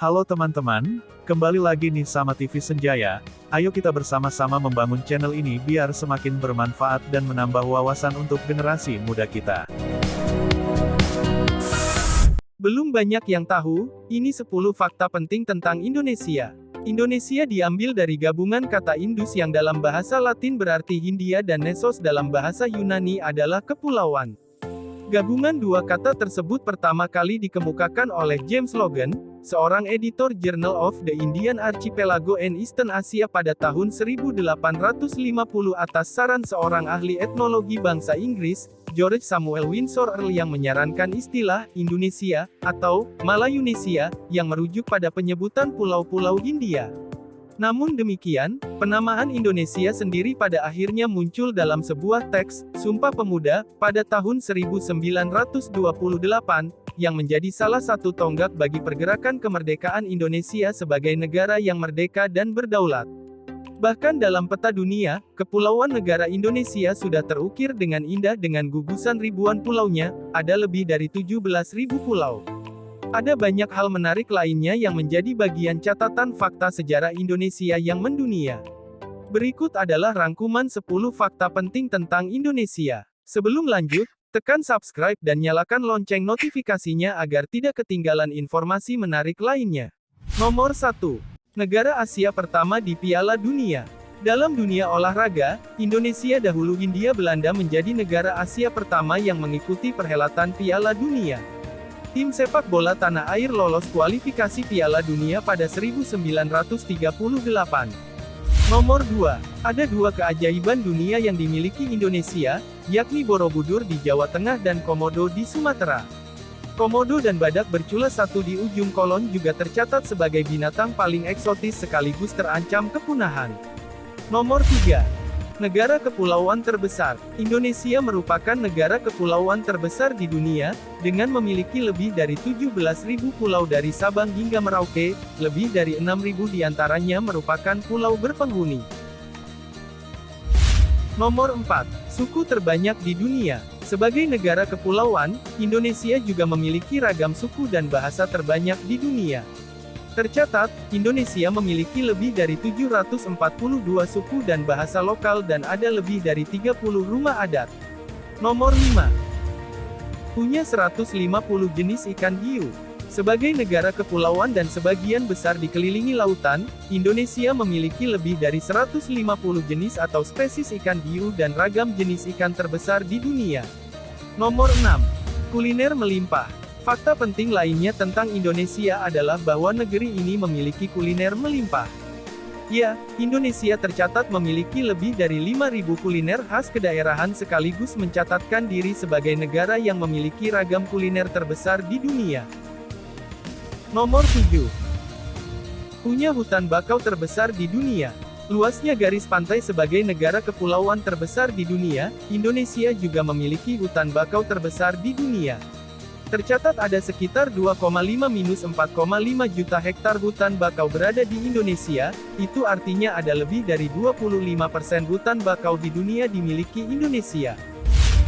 Halo teman-teman, kembali lagi nih sama TV Senjaya. Ayo kita bersama-sama membangun channel ini biar semakin bermanfaat dan menambah wawasan untuk generasi muda kita. Belum banyak yang tahu, ini 10 fakta penting tentang Indonesia. Indonesia diambil dari gabungan kata Indus yang dalam bahasa Latin berarti Hindia dan Nesos dalam bahasa Yunani adalah kepulauan. Gabungan dua kata tersebut pertama kali dikemukakan oleh James Logan, seorang editor Journal of the Indian Archipelago and Eastern Asia pada tahun 1850 atas saran seorang ahli etnologi bangsa Inggris, George Samuel Windsor Earl yang menyarankan istilah Indonesia atau Malayunesia yang merujuk pada penyebutan pulau-pulau Hindia. Namun demikian, penamaan Indonesia sendiri pada akhirnya muncul dalam sebuah teks, Sumpah Pemuda, pada tahun 1928, yang menjadi salah satu tonggak bagi pergerakan kemerdekaan Indonesia sebagai negara yang merdeka dan berdaulat. Bahkan dalam peta dunia, kepulauan negara Indonesia sudah terukir dengan indah dengan gugusan ribuan pulaunya, ada lebih dari 17.000 pulau. Ada banyak hal menarik lainnya yang menjadi bagian catatan fakta sejarah Indonesia yang mendunia. Berikut adalah rangkuman 10 fakta penting tentang Indonesia. Sebelum lanjut, tekan subscribe dan nyalakan lonceng notifikasinya agar tidak ketinggalan informasi menarik lainnya. Nomor 1. Negara Asia pertama di Piala Dunia. Dalam dunia olahraga, Indonesia dahulu Hindia Belanda menjadi negara Asia pertama yang mengikuti perhelatan Piala Dunia. Tim sepak bola tanah air lolos kualifikasi Piala Dunia pada 1938. Nomor 2. Ada dua keajaiban dunia yang dimiliki Indonesia, yakni Borobudur di Jawa Tengah dan Komodo di Sumatera. Komodo dan badak bercula satu di ujung Kolon juga tercatat sebagai binatang paling eksotis sekaligus terancam kepunahan. Nomor 3. Negara kepulauan terbesar. Indonesia merupakan negara kepulauan terbesar di dunia, dengan memiliki lebih dari 17.000 pulau dari Sabang hingga Merauke, lebih dari 6.000 diantaranya merupakan pulau berpenghuni. Nomor 4. Suku terbanyak di dunia. Sebagai negara kepulauan, Indonesia juga memiliki ragam suku dan bahasa terbanyak di dunia. Tercatat, Indonesia memiliki lebih dari 742 suku dan bahasa lokal dan ada lebih dari 30 rumah adat. Nomor 5. Punya 150 jenis ikan hiu. Sebagai negara kepulauan dan sebagian besar dikelilingi lautan, Indonesia memiliki lebih dari 150 jenis atau spesies ikan hiu dan ragam jenis ikan terbesar di dunia. Nomor 6. Kuliner melimpah. Fakta penting lainnya tentang Indonesia adalah bahwa negeri ini memiliki kuliner melimpah. Ya, Indonesia tercatat memiliki lebih dari 5.000 kuliner khas kedaerahan sekaligus mencatatkan diri sebagai negara yang memiliki ragam kuliner terbesar di dunia. Nomor 7. Punya hutan bakau terbesar di dunia. Luasnya garis pantai sebagai negara kepulauan terbesar di dunia, Indonesia juga memiliki hutan bakau terbesar di dunia. Tercatat ada sekitar 2,5-4,5 juta hektar hutan bakau berada di Indonesia, itu artinya ada lebih dari 25% hutan bakau di dunia dimiliki Indonesia.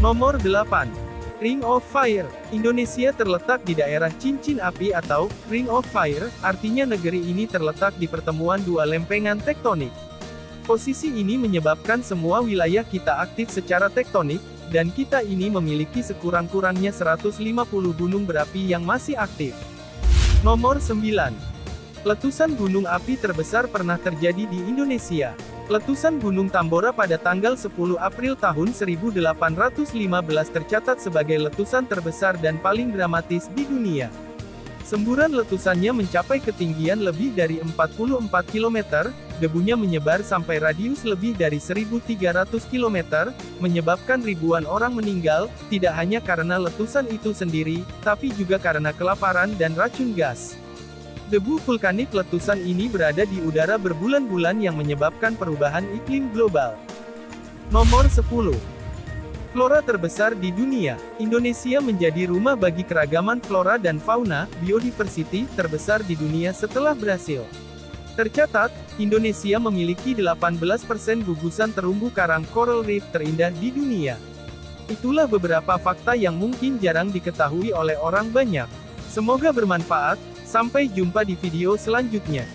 Nomor 8. Ring of Fire. Indonesia terletak di daerah cincin api atau Ring of Fire, artinya negeri ini terletak di pertemuan dua lempengan tektonik. Posisi ini menyebabkan semua wilayah kita aktif secara tektonik, dan kita ini memiliki sekurang-kurangnya 150 gunung berapi yang masih aktif. Nomor 9. Letusan gunung api terbesar pernah terjadi di Indonesia. Letusan Gunung Tambora pada tanggal 10 April tahun 1815 tercatat sebagai letusan terbesar dan paling dramatis di dunia. Semburan letusannya mencapai ketinggian lebih dari 44 km, debunya menyebar sampai radius lebih dari 1.300 km, menyebabkan ribuan orang meninggal, tidak hanya karena letusan itu sendiri, tapi juga karena kelaparan dan racun gas. Debu vulkanik letusan ini berada di udara berbulan-bulan yang menyebabkan perubahan iklim global. Nomor 10. Flora terbesar di dunia. Indonesia menjadi rumah bagi keragaman flora dan fauna, biodiversity, terbesar di dunia setelah Brasil. Tercatat, Indonesia memiliki 18% gugusan terumbu karang coral reef terindah di dunia. Itulah beberapa fakta yang mungkin jarang diketahui oleh orang banyak. Semoga bermanfaat. Sampai jumpa di video selanjutnya.